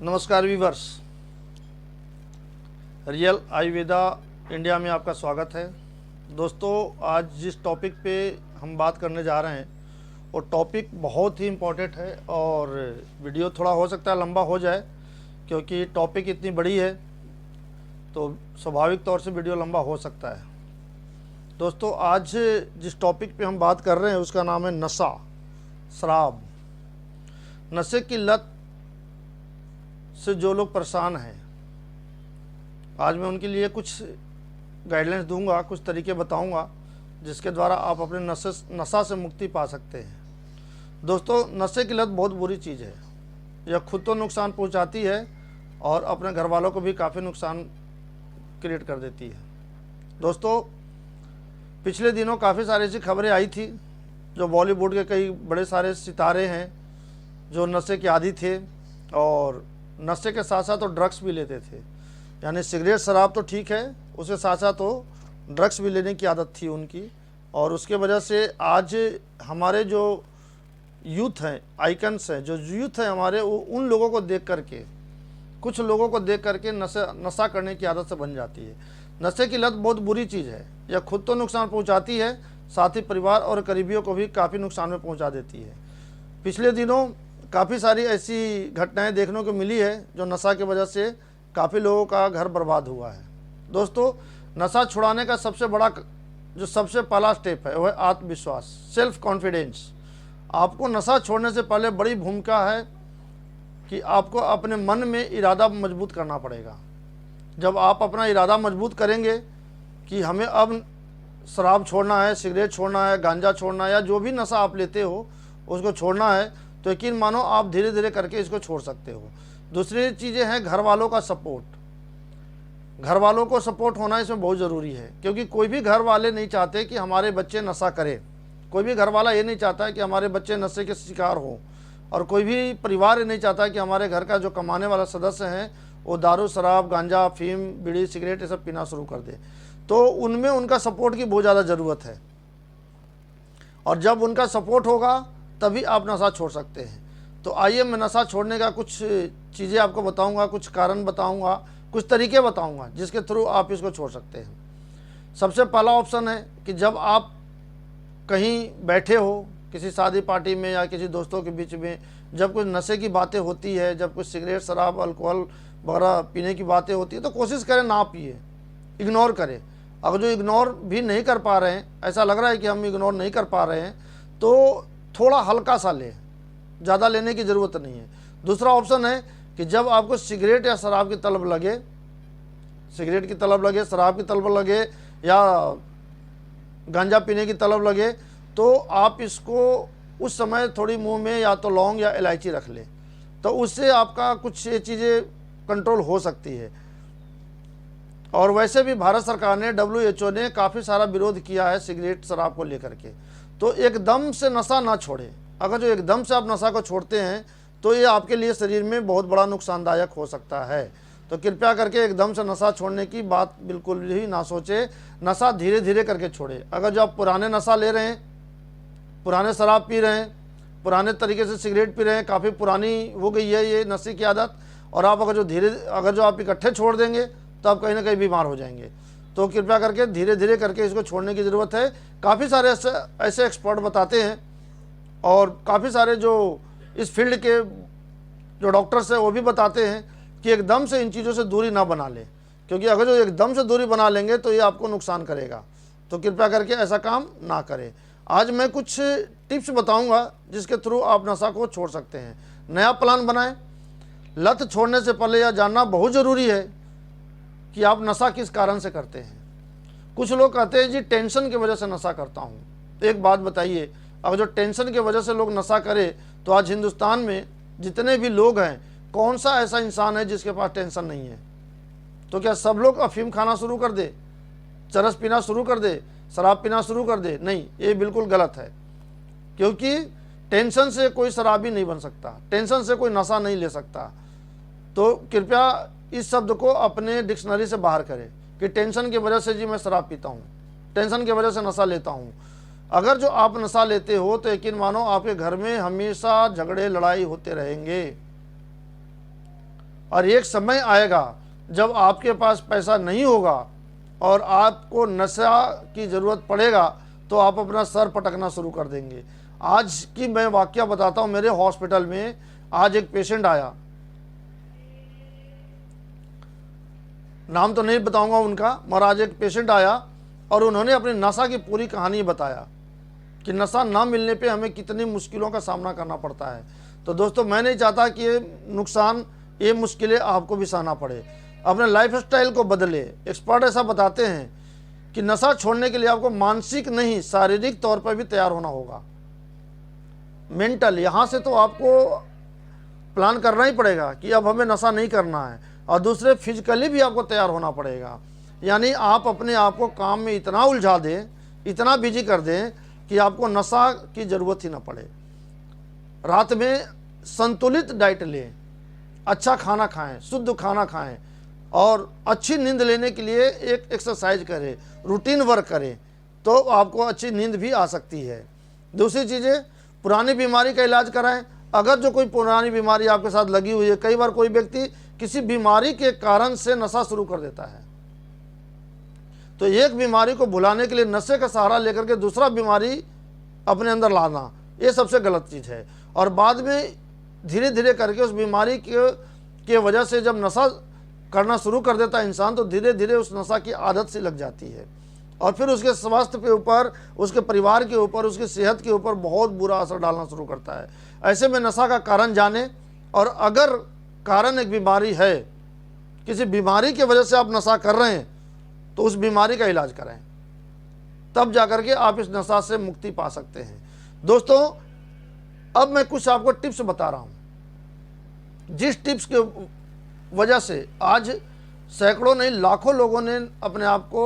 नमस्कार viewers, real Ayurveda India में आपका स्वागत है। दोस्तों, आज जिस टॉपिक पे हम बात करने जा रहे हैं वो टॉपिक बहुत ही इम्पोर्टेंट है और वीडियो थोड़ा हो सकता है लंबा हो जाए, क्योंकि टॉपिक इतनी बड़ी है तो स्वाभाविक तौर से वीडियो लंबा हो सकता है। दोस्तों, आज जिस टॉपिक पे हम बात कर रहे हैं उसका नाम है नशा, शराब। नशे की लत से जो लोग परेशान हैं, आज मैं उनके लिए कुछ गाइडलाइंस दूंगा, कुछ तरीके बताऊंगा जिसके द्वारा आप अपने नशा से मुक्ति पा सकते हैं। दोस्तों, नशे की लत बहुत बुरी चीज़ है। यह खुद तो नुकसान पहुंचाती है और अपने घर वालों को भी काफ़ी नुकसान क्रिएट कर देती है। दोस्तों, पिछले दिनों काफ़ी सारी ऐसी खबरें आई थी जो बॉलीवुड के कई बड़े सारे सितारे हैं जो नशे के आदी थे और नशे के साथ साथ वो ड्रग्स भी लेते थे। यानी सिगरेट शराब तो ठीक है, उसके साथ साथ वो ड्रग्स भी लेने की आदत थी उनकी, और उसके वजह से आज हमारे जो यूथ हैं, आइकन्स हैं, जो यूथ है हमारे, वो उन लोगों को देख करके, कुछ लोगों को देख करके नशा करने की आदत से बन जाती है। नशे की लत बहुत बुरी चीज़ है। यह खुद तो नुकसान पहुंचाती है, साथ ही परिवार और करीबियों को भी काफ़ी नुकसान में पहुंचा देती है। पिछले दिनों काफ़ी सारी ऐसी घटनाएं देखने को मिली है जो नशा की वजह से काफ़ी लोगों का घर बर्बाद हुआ है। दोस्तों, नशा छुड़ाने का सबसे पहला स्टेप है वह है आत्मविश्वास, सेल्फ कॉन्फिडेंस। आपको नशा छोड़ने से पहले बड़ी भूमिका है कि आपको अपने मन में इरादा मजबूत करना पड़ेगा। जब आप अपना इरादा मजबूत करेंगे कि हमें अब शराब छोड़ना है, सिगरेट छोड़ना है, गांजा छोड़ना है, या जो भी नशा आप लेते हो उसको छोड़ना है, तो यकीन मानो आप धीरे धीरे करके इसको छोड़ सकते हो। दूसरी चीज़ें हैं घर वालों का सपोर्ट। घर वालों को सपोर्ट होना इसमें बहुत ज़रूरी है, क्योंकि कोई भी घर वाले नहीं चाहते कि हमारे बच्चे नशा करें। कोई भी घर वाला ये नहीं चाहता है कि हमारे बच्चे नशे के शिकार हों, और कोई भी परिवार ये नहीं चाहता कि हमारे घर का जो कमाने वाला सदस्य हैं वो दारू, शराब, गांजा, अफीम, बीड़ी, सिगरेट ये सब पीना शुरू कर दे। तो उनमें उनका सपोर्ट की बहुत ज़्यादा ज़रूरत है, और जब उनका सपोर्ट होगा तभी आप नशा छोड़ सकते हैं। तो आइए मैं नशा छोड़ने का कुछ चीज़ें आपको बताऊंगा, कुछ कारण बताऊंगा, कुछ तरीके बताऊंगा जिसके थ्रू आप इसको छोड़ सकते हैं। सबसे पहला ऑप्शन है कि जब आप कहीं बैठे हो, किसी शादी पार्टी में या किसी दोस्तों के बीच में, जब कुछ नशे की बातें होती है, जब कुछ सिगरेट, शराब, अल्कोहल वगैरह पीने की बातें होती है, तो कोशिश करें ना पिए, इग्नोर करें। अगर जो इग्नोर भी नहीं कर पा रहे हैं, ऐसा लग रहा है कि हम इग्नोर नहीं कर पा रहे हैं, तो थोड़ा हल्का सा लें, ज़्यादा लेने की ज़रूरत नहीं है। दूसरा ऑप्शन है कि जब आपको सिगरेट या शराब की तलब लगे, सिगरेट की तलब लगे, शराब की तलब लगे, या गांजा पीने की तलब लगे, तो आप इसको उस समय थोड़ी मुंह में या तो लौंग या इलायची रख लें, तो उससे आपका कुछ ये चीज़ें कंट्रोल हो सकती है। और वैसे भी भारत सरकार ने, WHO ने काफ़ी सारा विरोध किया है सिगरेट, शराब को लेकर के। तो एकदम से नशा ना छोड़ें। अगर जो एकदम से आप नशा को छोड़ते हैं तो ये आपके लिए शरीर में बहुत बड़ा नुकसानदायक हो सकता है। तो कृपया करके एकदम से नशा छोड़ने की बात बिल्कुल भी ना सोचें। नशा धीरे धीरे करके छोड़ें। अगर जो आप पुराने नशा ले रहे हैं, पुराने शराब पी रहे हैं, पुराने तरीके से सिगरेट पी रहे हैं, काफ़ी पुरानी हो गई है ये नशे की आदत, और आप अगर जो आप इकट्ठे छोड़ देंगे तो आप कहीं ना कहीं बीमार हो जाएंगे। तो कृपया करके धीरे धीरे करके इसको छोड़ने की ज़रूरत है। काफ़ी सारे ऐसे एक्सपर्ट बताते हैं, और काफ़ी सारे जो इस फील्ड के जो डॉक्टर्स हैं वो भी बताते हैं कि एकदम से इन चीज़ों से दूरी ना बना लें, क्योंकि अगर जो एकदम से दूरी बना लेंगे तो ये आपको नुकसान करेगा। तो कृपया करके ऐसा काम ना करें। आज मैं कुछ टिप्स बताऊंगा जिसके थ्रू आप नशा को छोड़ सकते हैं। नया प्लान बनाएं। लत छोड़ने से पहले यह जानना बहुत ज़रूरी है कि आप नशा किस कारण से करते हैं। कुछ लोग कहते हैं जी टेंशन की वजह से नशा करता हूँ। एक बात बताइए, अगर जो टेंशन की वजह से लोग नशा करें तो आज हिंदुस्तान में जितने भी लोग हैं, कौन सा ऐसा इंसान है जिसके पास टेंशन नहीं है? तो क्या सब लोग अफीम खाना शुरू कर दे, चरस पीना शुरू कर दे, शराब पीना शुरू कर दे? नहीं, ये बिल्कुल गलत है, क्योंकि टेंशन से कोई शराबी नहीं बन सकता, टेंशन से कोई नशा नहीं ले सकता। तो कृपया इस शब्द को अपने डिक्शनरी से बाहर करें कि टेंशन की वजह से जी मैं शराब पीता हूँ, टेंशन की वजह से नशा लेता हूँ। अगर जो आप नशा लेते हो तो यकीन मानो आपके घर में हमेशा झगड़े, लड़ाई होते रहेंगे। और एक समय आएगा जब आपके पास पैसा नहीं होगा और आपको नशा की ज़रूरत पड़ेगा तो आप अपना सर पटकना शुरू कर देंगे। आज की मैं वाकया बताता हूँ। मेरे हॉस्पिटल में आज एक पेशेंट आया, नाम तो नहीं बताऊंगा उनका, मगर आज एक पेशेंट आया और उन्होंने अपनी नशा की पूरी कहानी बताया कि नशा ना मिलने पे हमें कितनी मुश्किलों का सामना करना पड़ता है। तो दोस्तों, मैं नहीं चाहता कि ये नुकसान, ये मुश्किलें आपको भी सहना पड़े। अपने लाइफ स्टाइल को बदले। एक्सपर्ट ऐसा बताते हैं कि नशा छोड़ने के लिए आपको मानसिक नहीं, शारीरिक तौर पर भी तैयार होना होगा। मेंटल, यहाँ से तो आपको प्लान करना ही पड़ेगा कि अब हमें नशा नहीं करना है, और दूसरे फिजिकली भी आपको तैयार होना पड़ेगा। यानी आप अपने आप को काम में इतना उलझा दें, इतना बिजी कर दें कि आपको नशा की ज़रूरत ही ना पड़े। रात में संतुलित डाइट लें, अच्छा खाना खाएं, शुद्ध खाना खाएं, और अच्छी नींद लेने के लिए एक एक्सरसाइज करें, रूटीन वर्क करें, तो आपको अच्छी नींद भी आ सकती है। दूसरी चीज़ें, पुरानी बीमारी का इलाज कराएं। अगर जो कोई पुरानी बीमारी आपके साथ लगी हुई है, कई बार कोई व्यक्ति किसी बीमारी के कारण से नशा शुरू कर देता है, तो एक बीमारी को भुलाने के लिए नशे का सहारा लेकर के दूसरा बीमारी अपने अंदर लाना, ये सबसे गलत चीज़ है। और बाद में धीरे धीरे करके उस बीमारी के वजह से जब नशा करना शुरू कर देता है इंसान, तो धीरे धीरे उस नशा की आदत सी लग जाती है, और फिर उसके स्वास्थ्य के ऊपर, उसके परिवार के ऊपर, उसकी सेहत के ऊपर बहुत बुरा असर डालना शुरू करता है। ऐसे में नशा का कारण जाने, और अगर कारण एक बीमारी है, किसी बीमारी की वजह से आप नशा कर रहे हैं, तो उस बीमारी का इलाज कराएं, तब जाकर के आप इस नशा से मुक्ति पा सकते हैं। दोस्तों, अब मैं कुछ आपको टिप्स बता रहा हूं, जिस टिप्स के वजह से आज सैकड़ों नहीं लाखों लोगों ने अपने आप को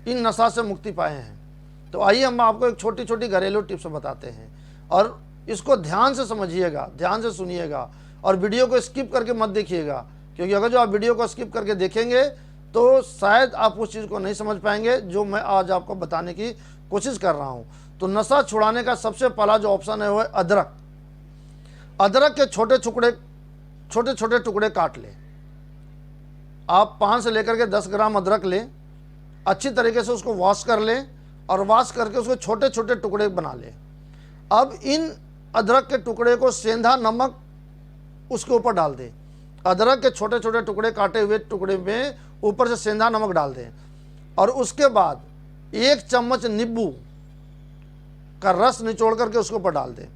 इन नशा से मुक्ति पाए हैं। तो आइए हम आपको एक छोटी छोटी घरेलू टिप्स बताते हैं, और इसको ध्यान से समझिएगा, ध्यान से सुनिएगा, और वीडियो को स्किप करके मत देखिएगा, क्योंकि अगर जो आप वीडियो को स्किप करके देखेंगे तो शायद आप उस चीज़ को नहीं समझ पाएंगे जो मैं आज आपको बताने की कोशिश कर रहा हूं। तो नशा छुड़ाने का सबसे पहला जो ऑप्शन है वो है अदरक। अदरक के छोटे छोटे टुकड़े काट लें। आप 5 से लेकर के 10 ग्राम अदरक लें, अच्छी तरीके से उसको वॉश कर लें, और वॉश करके उसको छोटे छोटे टुकड़े बना लें। अब इन अदरक के टुकड़े को सेंधा नमक उसके ऊपर डाल दें। अदरक के छोटे छोटे टुकड़े काटे हुए टुकड़े में ऊपर से सेंधा नमक डाल दें, और उसके बाद 1 चम्मच नींबू का रस निचोड़ करके उसके ऊपर डाल दें।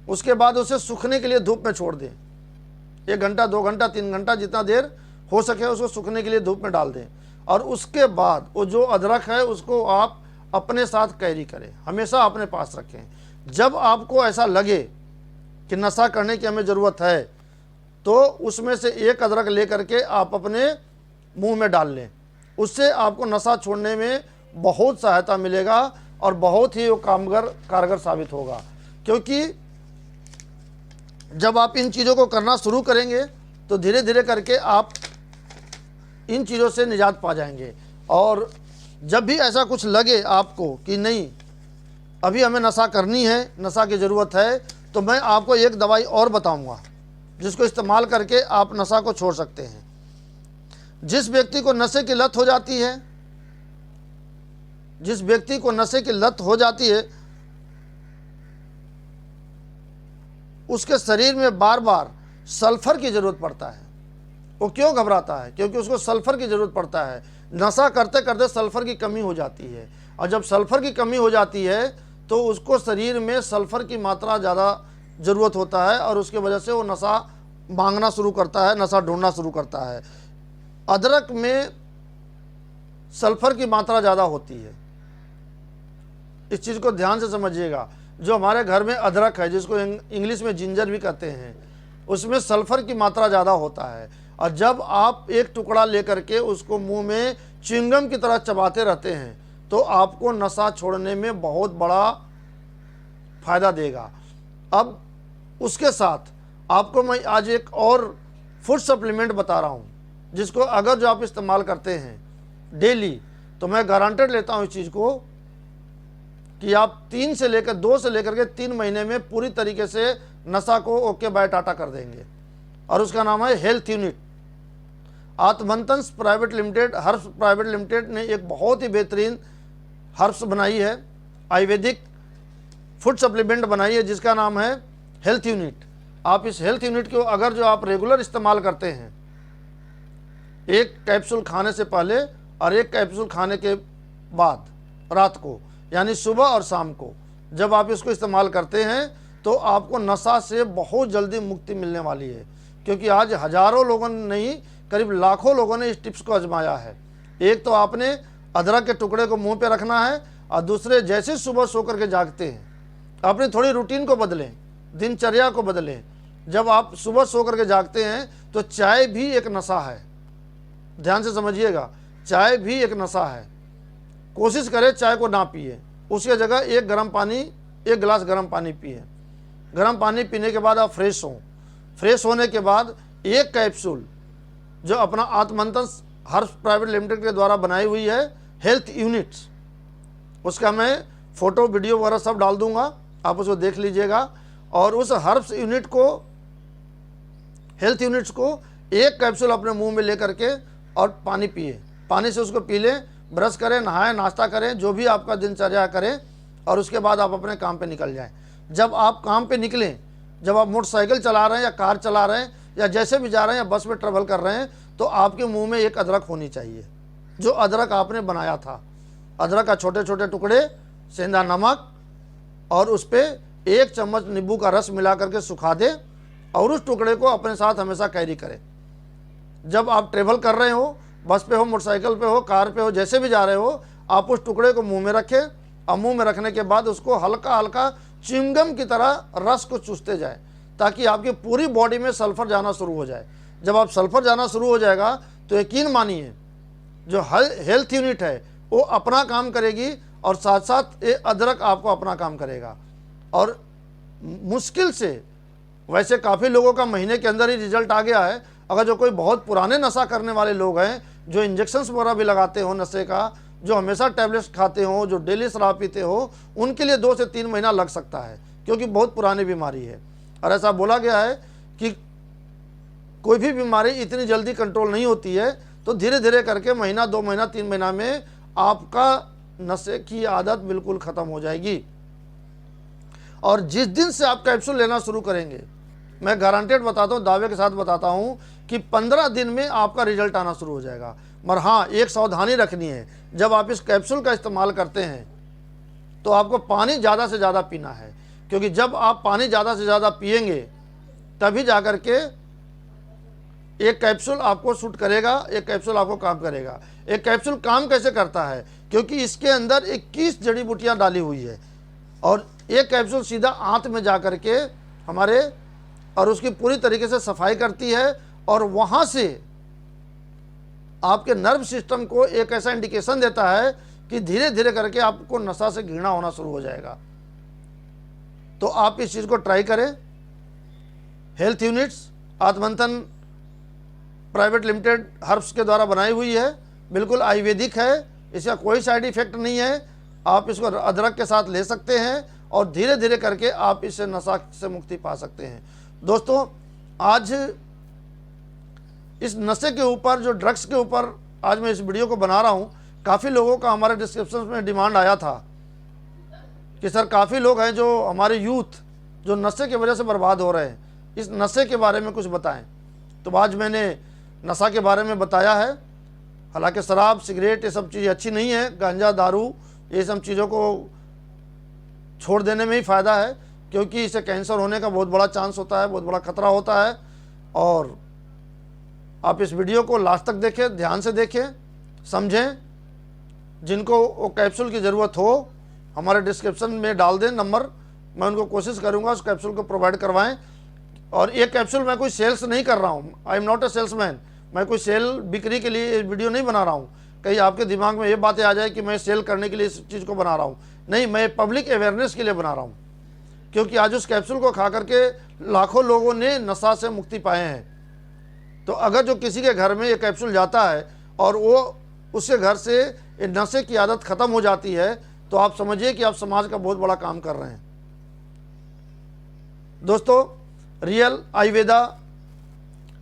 उसके बाद उसे सूखने के लिए धूप में छोड़ दें। 1 घंटा, 2 घंटा, 3 घंटा, जितना देर हो सके उसको सूखने के लिए धूप में डाल दें। और उसके बाद वो जो अदरक है उसको आप अपने साथ कैरी करें, हमेशा अपने पास रखें। जब आपको ऐसा लगे कि नशा करने की हमें ज़रूरत है, तो उसमें से 1 अदरक ले करके आप अपने मुंह में डाल लें। उससे आपको नशा छोड़ने में बहुत सहायता मिलेगा, और बहुत ही वो कारगर साबित होगा। क्योंकि जब आप इन चीज़ों को करना शुरू करेंगे तो धीरे धीरे करके आप इन चीज़ों से निजात पा जाएंगे। और जब भी ऐसा कुछ लगे आपको कि नहीं अभी हमें नशा करनी है, नशा की ज़रूरत है, तो मैं आपको एक दवाई और बताऊंगा जिसको इस्तेमाल करके आप नशा को छोड़ सकते हैं। जिस व्यक्ति को नशे की लत हो जाती है, जिस व्यक्ति को नशे की लत हो जाती है, उसके शरीर में बार बार सल्फर की ज़रूरत पड़ता है। वो क्यों घबराता है? क्योंकि उसको सल्फर की ज़रूरत पड़ता है। नशा करते करते सल्फर की कमी हो जाती है, और जब सल्फर की कमी हो जाती है तो उसको शरीर में सल्फर की मात्रा ज़्यादा ज़रूरत होता है, और उसकी वजह से वो नशा मांगना शुरू करता है, नशा ढूंढना शुरू करता है। अदरक में सल्फर की मात्रा ज़्यादा होती है, इस चीज़ को ध्यान से समझिएगा। जो हमारे घर में अदरक है, जिसको इंग्लिश में जिंजर भी कहते हैं, उसमें सल्फर की मात्रा ज़्यादा होता है। और जब आप एक टुकड़ा लेकर के उसको मुंह में च्युइंगम की तरह चबाते रहते हैं, तो आपको नशा छोड़ने में बहुत बड़ा फ़ायदा देगा। अब उसके साथ आपको मैं आज एक और फूड सप्लीमेंट बता रहा हूँ, जिसको अगर जो आप इस्तेमाल करते हैं डेली, तो मैं गारंटेड लेता हूँ इस चीज़ को कि आप 2 से लेकर के 3 महीने में पूरी तरीके से नशा को ओके बाय टाटा कर देंगे। और उसका नाम है health unit. Atmanthan private limited, herbs private limited ने एक बहुत ही बेहतरीन हर्ब्स बनाई है, आयुर्वेदिक फूड सप्लीमेंट बनाई है जिसका नाम है हेल्थ यूनिट। आप इस हेल्थ यूनिट को अगर जो आप रेगुलर इस्तेमाल करते हैं, एक कैप्सूल खाने से पहले और एक कैप्सूल खाने के बाद रात को, यानी सुबह और शाम को जब आप इसको इस्तेमाल करते हैं तो आपको नशा से बहुत जल्दी मुक्ति मिलने वाली है। क्योंकि आज हज़ारों लोगों ने नहीं, करीब लाखों लोगों ने इस टिप्स को आजमाया है। एक तो आपने अदरक के टुकड़े को मुंह पे रखना है, और दूसरे जैसे सुबह सो करके जागते हैं अपनी थोड़ी रूटीन को बदलें, दिनचर्या को बदलें। जब आप सुबह सो करके जागते हैं तो चाय भी एक नशा है, ध्यान से समझिएगा, चाय भी एक नशा है। कोशिश करें चाय को ना पिए, उसके जगह एक गिलास गर्म पानी पिए। गर्म पानी पीने के बाद आप फ्रेश हों। फ्रेश होने के बाद एक कैप्सूल जो अपना आत्मंथन हर्ब्स प्राइवेट लिमिटेड के द्वारा बनाई हुई है हेल्थ यूनिट्स, उसका मैं फ़ोटो वीडियो वगैरह सब डाल दूंगा, आप उसको देख लीजिएगा। और उस हर्ब्स यूनिट को, हेल्थ यूनिट्स को एक कैप्सूल अपने मुंह में ले करके और पानी पिए, पानी से उसको पी लें, ब्रश करें, नहाएं, नाश्ता करें, जो भी आपका दिनचर्या करें, और उसके बाद आप अपने काम पे निकल जाएं। जब आप काम पे निकलें, जब आप मोटरसाइकिल चला रहे हैं या कार चला रहे हैं या जैसे भी जा रहे हैं या बस में ट्रेवल कर रहे हैं, तो आपके मुंह में एक अदरक होनी चाहिए, जो अदरक आपने बनाया था। अदरक का छोटे छोटे टुकड़े, सेंधा नमक, और उस पर 1 चम्मच नींबू का रस मिला करके सुखा दें, और उस टुकड़े को अपने साथ हमेशा कैरी करें। जब आप ट्रेवल कर रहे हो, बस पे हो, मोटरसाइकिल पे हो, कार पे हो, जैसे भी जा रहे हो, आप उस टुकड़े को मुंह में रखें, और मुंह में रखने के बाद उसको हल्का हल्का च्युइंगम की तरह रस को चूसते जाए, ताकि आपकी पूरी बॉडी में सल्फर जाना शुरू हो जाए। जब आप सल्फर जाना शुरू हो जाएगा तो यकीन मानिए जो हेल्थ यूनिट है वो अपना काम करेगी, और साथ साथ ये अदरक आपको अपना काम करेगा। और मुश्किल से, वैसे काफ़ी लोगों का महीने के अंदर ही रिजल्ट आ गया है। अगर जो कोई बहुत पुराने नशा करने वाले लोग हैं, जो इंजेक्शन्स वगैरह भी लगाते हो नशे का, जो हमेशा टैबलेट्स खाते हो, जो डेली शराब पीते हो, उनके लिए 2 से 3 महीना लग सकता है, क्योंकि बहुत पुरानी बीमारी है। और ऐसा बोला गया है कि कोई भी बीमारी इतनी जल्दी कंट्रोल नहीं होती है, तो धीरे धीरे करके महीना, 2 महीना, 3 महीना में आपका नशे की आदत बिल्कुल ख़त्म हो जाएगी। और जिस दिन से आप कैप्सूल लेना शुरू करेंगे, मैं गारंटेड बताता हूँ, दावे के साथ बताता हूँ कि 15 दिन में आपका रिजल्ट आना शुरू हो जाएगा। मगर हाँ, एक सावधानी रखनी है, जब आप इस कैप्सूल का इस्तेमाल करते हैं तो आपको पानी ज़्यादा से ज़्यादा पीना है, क्योंकि जब आप पानी ज़्यादा से ज़्यादा पिएंगे तभी जा कर के एक कैप्सूल आपको सूट करेगा, एक कैप्सूल आपको काम करेगा। एक कैप्सूल काम कैसे करता है, क्योंकि इसके अंदर 21 जड़ी बूटियाँ डाली हुई है, और एक कैप्सूल सीधा आंत में जा कर के हमारे, और उसकी पूरी तरीके से सफाई करती है, और वहाँ से आपके नर्व सिस्टम को एक ऐसा इंडिकेशन देता है कि धीरे धीरे करके आपको नशा से घृणा होना शुरू हो जाएगा। तो आप इस चीज़ को ट्राई करें। Health units Atmanthan private limited herbs के द्वारा बनाई हुई है, बिल्कुल आयुर्वेदिक है, इसका कोई साइड इफ़ेक्ट नहीं है। आप इसको अदरक के साथ ले सकते हैं, और धीरे धीरे करके आप इससे नशा से मुक्ति पा सकते हैं। दोस्तों, आज इस नशे के ऊपर, जो ड्रग्स के ऊपर आज मैं इस वीडियो को बना रहा हूँ, काफ़ी लोगों का हमारे डिस्क्रिप्शन में डिमांड आया था कि सर काफ़ी लोग हैं जो हमारे यूथ जो नशे की वजह से बर्बाद हो रहे हैं, इस नशे के बारे में कुछ बताएं। तो आज मैंने नशा के बारे में बताया है। हालांकि शराब, सिगरेट ये सब चीज़ें अच्छी नहीं है, गांजा, दारू, ये सब चीज़ों को छोड़ देने में ही फ़ायदा है, क्योंकि इससे कैंसर होने का बहुत बड़ा चांस होता है, बहुत बड़ा खतरा होता है। और आप इस वीडियो को लास्ट तक देखें, ध्यान से देखें, समझें। जिनको वो कैप्सूल की ज़रूरत हो, हमारे डिस्क्रिप्शन में डाल दें नंबर, मैं उनको कोशिश करूँगा उस कैप्सूल को प्रोवाइड करवाएं। और एक कैप्सूल मैं कोई सेल्स नहीं कर रहा हूँ, I am not a salesman, मैं कोई सेल बिक्री के लिए वीडियो नहीं बना रहा हूँ। कहीं आपके दिमाग में ये बातें आ जाए कि मैं सेल करने के लिए इस चीज़ को बना रहा हूँ, नहीं, मैं पब्लिक अवेयरनेस के लिए बना रहा हूँ। क्योंकि आज उस कैप्सूल को खा करके लाखों लोगों ने नशा से मुक्ति पाए हैं। तो अगर जो किसी के घर में ये कैप्सूल जाता है और वो उसके घर से नशे की आदत ख़त्म हो जाती है, तो आप समझिए कि आप समाज का बहुत बड़ा काम कर रहे हैं। दोस्तों, रियल आयुर्वेदा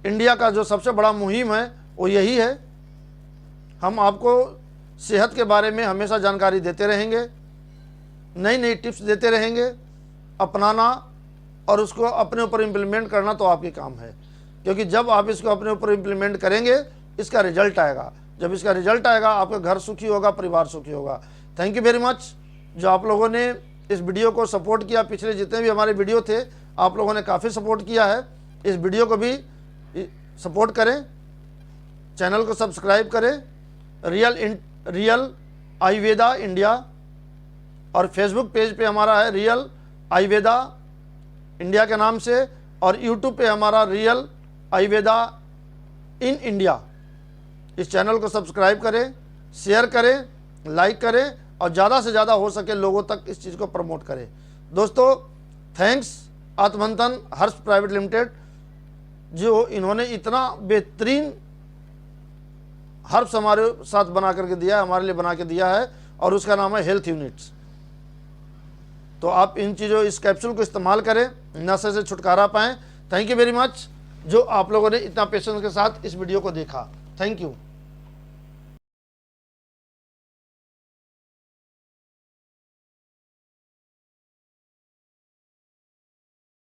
इंडिया का जो सबसे बड़ा मुहिम है वो यही है, हम आपको सेहत के बारे में हमेशा जानकारी देते रहेंगे, नई नई टिप्स देते रहेंगे। अपनाना और उसको अपने ऊपर इम्प्लीमेंट करना तो आपके काम है, क्योंकि जब आप इसको अपने ऊपर इम्प्लीमेंट करेंगे इसका रिजल्ट आएगा। जब इसका रिजल्ट आएगा आपका घर सुखी होगा, परिवार सुखी होगा। थैंक यू वेरी मच जो आप लोगों ने इस वीडियो को सपोर्ट किया। पिछले जितने भी हमारे वीडियो थे आप लोगों ने काफ़ी सपोर्ट किया है। इस वीडियो को भी सपोर्ट करें, चैनल को सब्सक्राइब करें। रियल आयुर्वेदा इंडिया और फेसबुक पेज पे हमारा है रियल आयुर्वेदा इंडिया के नाम से, और यूट्यूब पे हमारा रियल आयुर्वेदा इन इंडिया। इस चैनल को सब्सक्राइब करें, शेयर करें, लाइक करें और ज़्यादा से ज़्यादा हो सके लोगों तक इस चीज़ को प्रमोट करें। दोस्तों थैंक्स आत्ममंथन हर्ष प्राइवेट लिमिटेड, जो इन्होंने इतना बेहतरीन हर्ब्स हमारे साथ बना करके दिया है, हमारे लिए बना के दिया है, और उसका नाम है हेल्थ यूनिट्स। तो आप इन चीज़ों, इस कैप्सूल को इस्तेमाल करें, नशे से छुटकारा पाएँ। थैंक यू वेरी मच जो आप लोगों ने इतना पेशेंस के साथ इस वीडियो को देखा। Thank you.